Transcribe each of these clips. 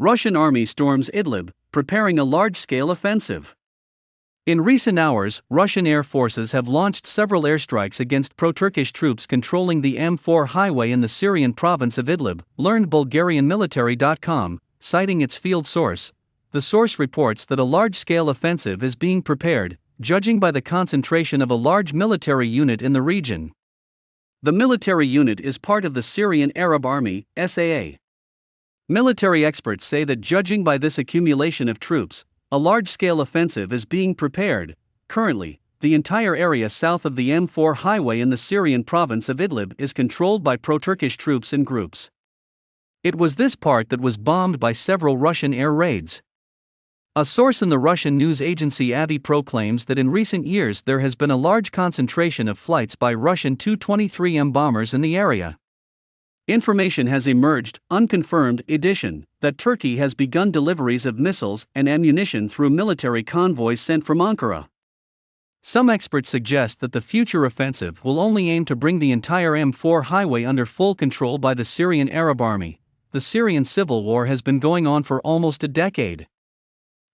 Russian army storms Idlib, preparing a large-scale offensive. In recent hours, Russian air forces have launched several airstrikes against pro-Turkish troops controlling the M4 highway in the Syrian province of Idlib, learned BulgarianMilitary.com, citing its field source. The source reports that a large-scale offensive is being prepared, judging by the concentration of a large military unit in the region. The military unit is part of the Syrian Arab Army, SAA. Military experts say that judging by this accumulation of troops, a large-scale offensive is being prepared. Currently, the entire area south of the M4 highway in the Syrian province of Idlib is controlled by pro-Turkish troops in groups. It was this part that was bombed by several Russian air raids. A source in the Russian news agency Avipro claims that in recent years there has been a large concentration of flights by Russian Tu-23M bombers in the area. Information has emerged, unconfirmed edition, that Turkey has begun deliveries of missiles and ammunition through military convoys sent from Ankara. Some experts suggest that the future offensive will only aim to bring the entire M4 highway under full control by the Syrian Arab Army. The Syrian civil war has been going on for almost a decade.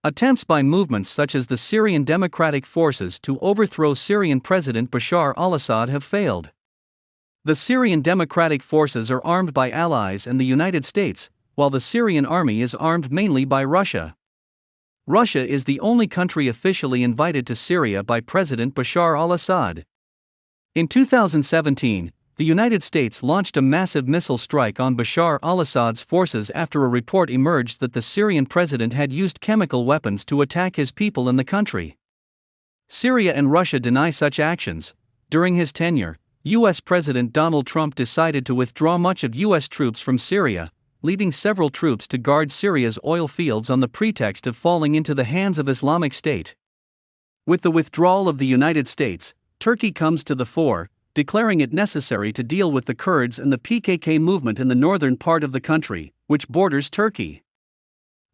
Attempts by movements such as the Syrian Democratic Forces to overthrow Syrian President Bashar al-Assad have failed. The Syrian Democratic Forces are armed by allies and the United States, while the Syrian army is armed mainly by Russia. Russia is the only country officially invited to Syria by President Bashar al-Assad. In 2017, the United States launched a massive missile strike on Bashar al-Assad's forces after a report emerged that the Syrian president had used chemical weapons to attack his people in the country. Syria and Russia deny such actions. During his tenure, U.S. President Donald Trump decided to withdraw much of U.S. troops from Syria, leaving several troops to guard Syria's oil fields on the pretext of falling into the hands of Islamic State. With the withdrawal of the United States, Turkey comes to the fore, declaring it necessary to deal with the Kurds and the PKK movement in the northern part of the country, which borders Turkey.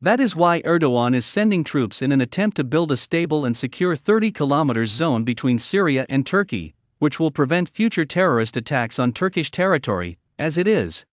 That is why Erdogan is sending troops in an attempt to build a stable and secure 30-kilometer zone between Syria and Turkey, which will prevent future terrorist attacks on Turkish territory, as it is.